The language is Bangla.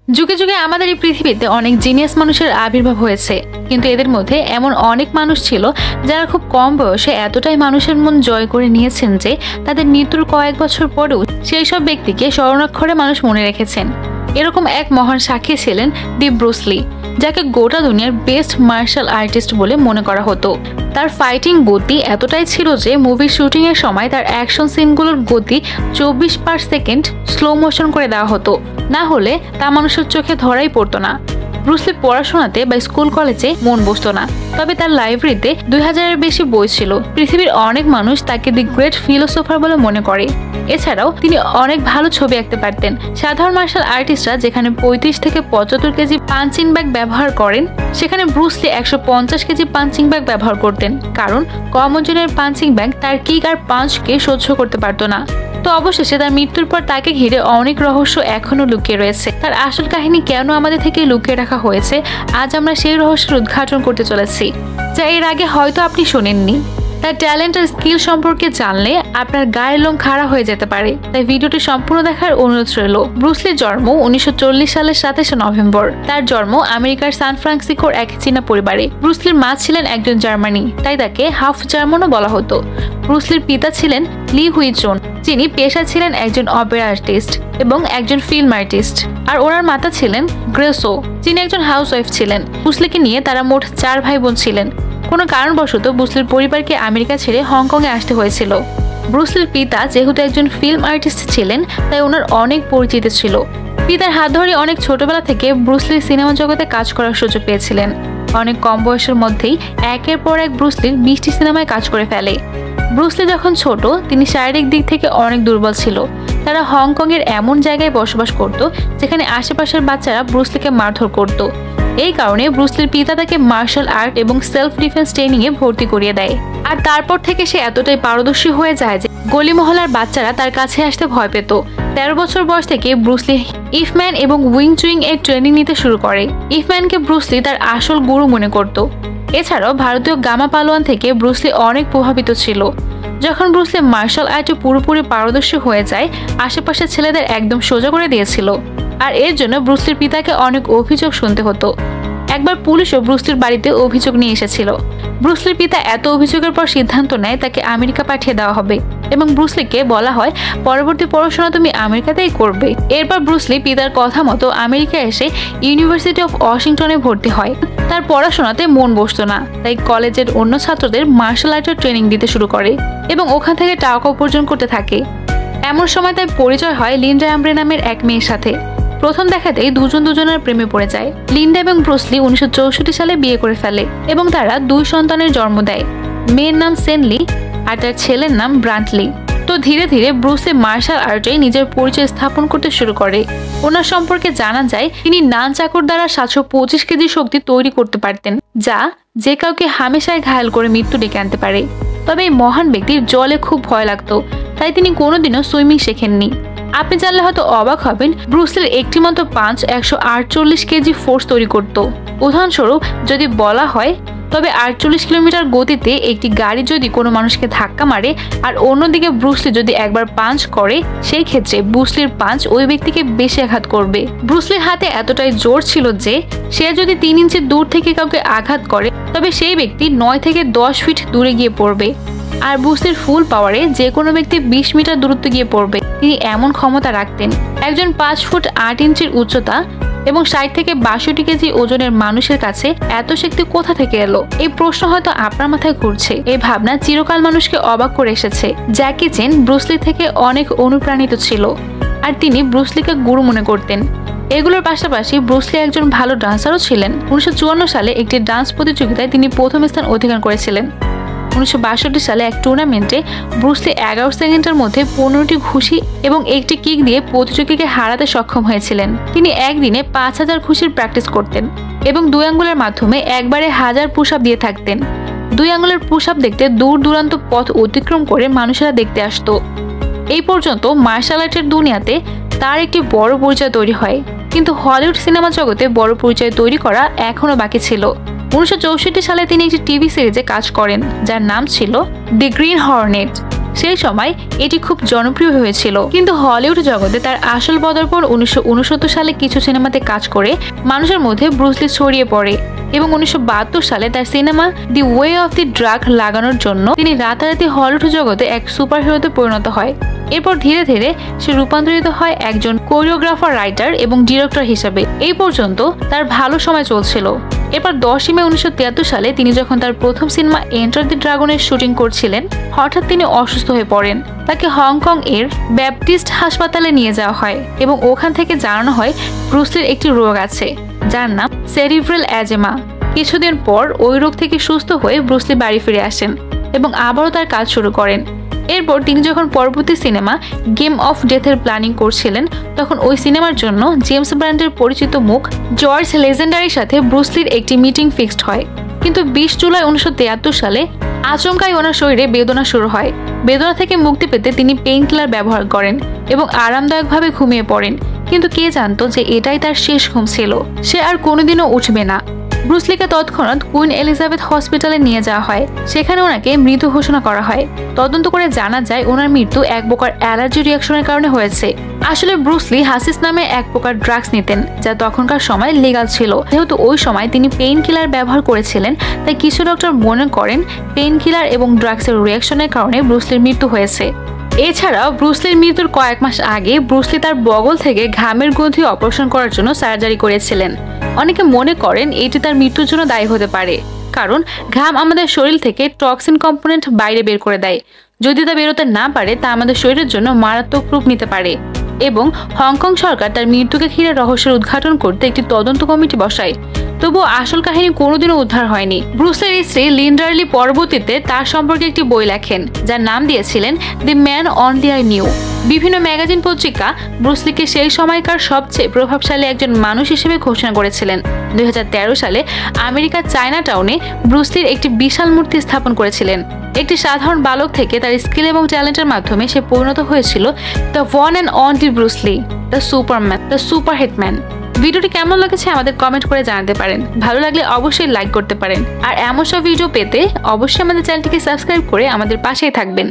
যুগে যুগে আমাদের এই পৃথিবীতে অনেক জিনিয়াস মানুষের আবির্ভাব হয়েছে, কিন্তু এদের মধ্যে এমন অনেক মানুষ ছিল যারা খুব কম বয়সে এতটাই মানুষের মন জয় করে নিয়েছেন যে তাদের মৃত্যুর কয়েক বছর পরেও সেই সব ব্যক্তিকে স্মরণাক্ষরে মানুষ মনে রেখেছেন। এরকম এক মহান সাক্ষী ছিলেন দি ব্রুস লি, যাকে গোটা দুনিয়ার বেস্ট মার্শাল আর্টিস্ট বলে মনে করা হতো। তার ফাইটিং গতি এতটাই ছিল যে মুভির শুটিং এর সময় তার অ্যাকশন সিনগুলোর গতি 24/সেকেন্ড স্লো মোশন করে দেওয়া হতো, না হলে তা মানুষের চোখে ধরাই পড়তো না। ব্রুস লি পড়াশোনাতে বা স্কুল কলেজে মন বসতো না, তবে তার লাইব্রেরিতে 2000-এর বেশি বই ছিল। পৃথিবীর অনেক মানুষ তাকে দি গ্রেট ফিলোসোফার বলে মনে করে। এছাড়াও তিনি অনেক ভালো ছবি আঁকতে পারতেন। সাধারণ মার্শাল আর্টিস্টরা যেখানে 35 থেকে 75 কেজি পাঞ্চিং ব্যাগ ব্যবহার করেন, সেখানে ব্রুস লি 150 কেজি পাঞ্চিং ব্যাগ ব্যবহার করতেন, কারণ কম ওজনের পাঞ্চিং ব্যাগ তার কিক আর পাঞ্চকে সহ্য করতে পারতো না। তো অবশেষে তার মৃত্যুর পর তাকে ঘিরে অনেক রহস্য এখনো লুকিয়ে রয়েছে। তার আসল কাহিনী কেন আমাদের থেকে লুকিয়ে রাখা হয়েছে, আজ আমরা সেই রহস্যের উদ্ঘাটন করতে চলেছি, যা এর আগে হয়তো আপনি শোনেননি। তার ট্যালেন্ট আর স্কিল সম্পর্কে জানলে আপনার গায়ের লোম খাড়া হয়ে যেতে পারে, তাই ভিডিওটি সম্পূর্ণ দেখার অনুরোধ রইল। ব্রুস লির জন্ম 1940 সালের 27 নভেম্বর। তার জন্ম আমেরিকার সান ফ্রান্সিসকোর এক চীনা পরিবারে। ব্রুস লির মা ছিলেন একজন জার্মানি, তাই তাকে হাফ জার্মানও বলা হতো। ব্রুস লির পিতা ছিলেন লি হুই চোন, যিনি পেশা ছিলেন একজন অপেরা আর্টিস্ট এবং একজন ফিল্ম আর্টিস্ট, আর ওনার মাতা ছিলেন গ্রেসো, যিনি একজন হাউসওয়াইফ ছিলেন। ব্রুস লিকে নিয়ে তারা মোট 4 ভাই বোন ছিলেন। কোনো কারণবশত ব্রুস লির পরিবারকে আমেরিকা ছেড়ে হংকংয়ে আসতে হয়েছিল। ব্রুস লির পিতা যেহেতু একজন ফিল্ম আর্টিস্ট ছিলেন, তাই ওনার অনেক পরিচিত ছিল। পিতার হাত ধরে অনেক ছোটবেলা থেকে ব্রুস লি সিনেমা জগতে কাজ করার সুযোগ পেয়েছিলেন। অনেক কম বয়সের মধ্যেই একের পর এক ব্রুস লির 20টি সিনেমায় কাজ করে ফেলে। ব্রুস লি যখন ছোট, তিনি শারীরিক দিক থেকে অনেক দুর্বল ছিল। তারা হংকংয়ের এমন জায়গায় বসবাস করত যেখানে আশেপাশের বাচ্চারা ব্রুস লিকে মারধর করত। এই কারণে ব্রুস লির পিতা তাকে মার্শাল আর্ট এবং সেলফ ডিফেন্স ট্রেনিং এ ভর্তি করিয়ে দেয়। আর তারপর থেকে সে এতটাই পারদর্শী হয়ে যায় যে গলি মহলার বাচ্চারা তার কাছে আসতে ভয় পেত। 13 বছর বয়স থেকে ব্রুস লি ইফম্যান এবং উইং চুইং এর ট্রেনিং নিতে শুরু করে। ইফম্যানকে ব্রুস লি তার আসল গুরু মনে করত। এছাড়াও ভারতীয় গামা পালোয়ান থেকে ব্রুস লি অনেক প্রভাবিত ছিল। যখন ব্রুস লি মার্শাল আর্টে পুরোপুরি পারদর্শী হয়ে যায়, আশেপাশের ছেলেদের একদম সোজা করে দিয়েছিল, আর এর জন্য ব্রুস লির পিতাকে অনেক অভিযোগ শুনতে হতো। একবার পুলিশও ব্রুস লির বাড়িতে অভিযোগ নিয়ে এসেছিল। ব্রুস লির পিতা এত অভিযোগের পর সিদ্ধান্ত নেয় তাকে আমেরিকা পাঠিয়ে দেওয়া হবে এবং ব্রুস লিকে বলা হয় পরবর্তী পড়াশোনা তুমি আমেরিকাতেই করবে। এরপর ব্রুস লি পিতার কথা মতো আমেরিকা এসে ইউনিভার্সিটি অফ ওয়াশিংটনে ভর্তি হয়। তার পড়াশোনাতে মন বসতো না, তাই কলেজের অন্য ছাত্রদের মার্শাল আর্টের ট্রেনিং দিতে শুরু করে এবং ওখান থেকে টাকা উপার্জন করতে থাকে। এমন সময় তার পরিচয় হয় লিন্ডা অ্যাম্ব্রে নামের এক মেয়ের সাথে। প্রথম দেখাতেই দুজনের প্রেমে পড়ে যায়। লিন্ডা এবং ব্রুস লি 1964 সালে বিয়ে করে ফেলে এবং তারা 2 সন্তানের জন্ম দেয়। মেয়ের নাম সেনলি আর তার ছেলের নাম ব্রান্টলি। তো ধীরে ধীরে ব্রুস লি মার্শাল আর্টে নিজের পরিচয় স্থাপন করতে শুরু করে। ওনার সম্পর্কে জানা যায় তিনি নান চাকর দ্বারা 725 কেজি শক্তি তৈরি করতে পারতেন, যা যে কাউকে হামেশায় ঘায়াল করে মৃত্যু ডেকে আনতে পারে। তবে এই মহান ব্যক্তির জলে খুব ভয় লাগতো, তাই তিনি কোনোদিনও সুইমিং শেখেননি। আপনি জানলে হয়তো অবাক হবেন, ব্রুস লির একটি মাত্র পাঞ্চ 148 কেজি ফোর্স তৈরি করত। উদাহরণস্বরূপ যদি বলা হয়, তবে 48 কিলোমিটার গতিতে একটি গাড়ি যদি কোনো মানুষকে ধাক্কা মারে আর অন্যদিকে ব্রুস লি যদি একবার পাঞ্চ করে, সেই ক্ষেত্রে ব্রুস লির পাঞ্চ ওই ব্যক্তিকে বেশি আঘাত করবে। ব্রুস লির হাতে এতটাই জোর ছিল যে সে যদি 3 ইঞ্চি দূর থেকে কাউকে আঘাত করে, তবে সেই ব্যক্তি 9 থেকে 10 ফিট দূরে গিয়ে পড়বে। আর ব্রুস লির ফুল পাওয়ারে যে কোনো ব্যক্তি 20 মিটার দূরত্ব গিয়ে পড়বে। তিনি এমন ক্ষমতা রাখতেন। একজন 5 ফুট 8 ইঞ্চির উচ্চতা এবং 60 থেকে 62 কেজি ওজনের মানুষের কাছে এত শক্তি কোথা থেকে এলো? এই প্রশ্ন হয়তো আপনার মাথায় ঘুরছে। এই ভাবনা চিরকাল মানুষকে অবাক করে এসেছে। জ্যাকি চেন ব্রুস লি থেকে অনেক অনুপ্রাণিত ছিল, আর তিনি ব্রুস লিকে গুরু মনে করতেন। এগুলোর পাশাপাশি ব্রুস লি একজন ভালো ডান্সারও ছিলেন। 1954 সালে একটি ডান্স প্রতিযোগিতায় তিনি প্রথম স্থান অধিকার করেছিলেন। 1962 সালে এক টুর্নামেন্টে ব্রুস লি 11 সেকেন্ডের মধ্যে 15টি ঘুষি এবং একটি কিক দিয়ে প্রতিযোগীকে হারাতে সক্ষম হয়েছিলেন। তিনি একদিনে 5000 ঘুষির প্র্যাকটিস করতেন এবং 2 আঙ্গুলের মাধ্যমে একবারে 1000 পুশ আপ দিয়ে থাকতেন। 2 আঙ্গুলের পুশ আপ দেখতে দূর দূরান্ত পথ অতিক্রম করে মানুষেরা দেখতে আসতো। এই পর্যন্ত মার্শাল আর্টের দুনিয়াতে তার একটি বড় পরিচয় তৈরি হয়, কিন্তু হলিউড সিনেমা জগতে বড় পরিচয় তৈরি করা এখনো বাকি ছিল। 1964 সালে তিনি একটি টিভি সিরিজে কাজ করেন যার নাম ছিল দি গ্রিন হর্নেট। সেই সময় এটি খুব জনপ্রিয় হয়েছিল। কিন্তু হলিউড জগতে তার আসল পদার্পণ 1969 সালে কিছু সিনেমাতে কাজ করে মানুষের মধ্যে ব্রুস লি ছড়িয়ে পড়ে এবং 1972 সালে তার cinema the way of the drug লাগানোর জন্য তিনি রাতারাতি হলিউড জগতে এক সুপারহিরোতে পরিণত হয়। এরপর ধীরে ধীরে সে রূপান্তরিত হয় একজন কোরিওগ্রাফার, রাইটার এবং ডিরেক্টর হিসেবে। এই পর্যন্ত তার ভালো সময় চলছিল। এরপর 10 মে 1973 সালে তিনি যখন তার প্রথম সিনেমা এন্টার দি ড্রাগনের শুটিং করছিলেন, হঠাৎ তিনি অসুস্থ হয়ে পড়েন। তাকে হংকং এর ব্যাপটিস্ট হাসপাতালে নিয়ে যাওয়া হয় এবং ওখান থেকে জানানো হয় ব্রুস লির একটি রোগ আছে যার নাম সেরিব্রাল এজেমা। কিছুদিন পর ওই রোগ থেকে সুস্থ হয়ে ব্রুস লি বাড়ি ফিরে আসেন এবং আবারও তার কাজ শুরু করেন। এরপর তিনি যখন পরবর্তী সিনেমা গেম অফ ডেথের প্ল্যানিং করছিলেন, তখন ওই সিনেমার জন্য জেমস ব্র্যান্ডের পরিচিত মুখ জর্জ লেজেন্ডারির সাথে ব্রুস লির একটি মিটিং ফিক্সড হয়। কিন্তু 20 জুলাই 1973 সালে আচমকাই ওনার শরীরে বেদনা শুরু হয়। বেদনা থেকে মুক্তি পেতে তিনি পেইন কিলার ব্যবহার করেন এবং আরামদায়কভাবে ঘুমিয়ে পড়েন। কিন্তু কে জানতো যে এটাই তার শেষ ঘুম ছিল। সে আর কোনোদিনও উঠবে না। ব্রুস লিকে তৎক্ষণাৎ কুইন এলিজাবেথ হসপিটালে নিয়ে যাওয়া হয়। সেখানে ওনাকে মৃত ঘোষণা করা হয়। তদন্ত করে জানা যায় ওনার মৃত্যু এক প্রকার অ্যালার্জি রিয়াকশনের কারণে হয়েছে। আসলে ব্রুস লি হাসিস নামে এক প্রকার ড্রাগস নিতেন, যা তখনকার সময় লিগাল ছিল। যেহেতু ওই সময় তিনি পেইন কিলার ব্যবহার করেছিলেন, তাই কিছু ডক্টর মনে করেন পেইন কিলার এবং ড্রাগসের রিয়াকশনের কারণে ব্রুস লির মৃত্যু হয়েছে। এছাড়াও ব্রুস লির মৃত্যুর কয়েক মাস আগে ব্রুস লি তার বগল থেকে ঘামের গ্রন্থি অপারেশন করার জন্য সার্জারি করেছিলেন। অনেকে মনে করেন এটি তার মৃত্যুর জন্য দায়ী হতে পারে, কারণ ঘাম আমাদের শরীর থেকে টক্সিন কম্পোনেন্ট বাইরে বের করে দেয়। যদি তা বেরোতে না পারে, তা আমাদের শরীরের জন্য মারাত্মক রূপ নিতে পারে। এবং হংকং সরকার তার মৃত্যুকে ঘিরে রহস্যের উদ্ঘাটন করতে একটি তদন্ত কমিটি বসায়। তবুও আসল কাহিনী কোনোদিনও উদ্ধার হয়নি। ব্রুস লির স্ত্রী লিন্ডা লি পরবর্তীতে তার সম্পর্কে একটি বই লেখেন, যার নাম দিয়েছিলেন the man only I knew. বিভিন্ন ম্যাগাজিন পত্রিকা ব্রুস লিকে সেই সময়কার সবচেয়ে প্রভাবশালী একজন মানুষ হিসেবে ঘোষণা করেছিলেন। 2013 সালে আমেরিকার চায়না টাউনে ব্রুস লির একটি বিশাল মূর্তি স্থাপন করেছিলেন। একটি সাধারণ বালক থেকে তার স্কিল এবং ট্যালেন্টের মাধ্যমে সে পরিণত হয়েছিল the one and only Bruce Lee, the superman, the super hitman. ভিডিওটি কেমন লেগেছে আমাদের কমেন্ট করে জানাতে পারেন। ভালো লাগলে অবশ্যই লাইক করতে পারেন। আর এমন সব ভিডিও পেতে অবশ্যই আমাদের চ্যানেলটিকে সাবস্ক্রাইব করে আমাদের পাশেই থাকবেন।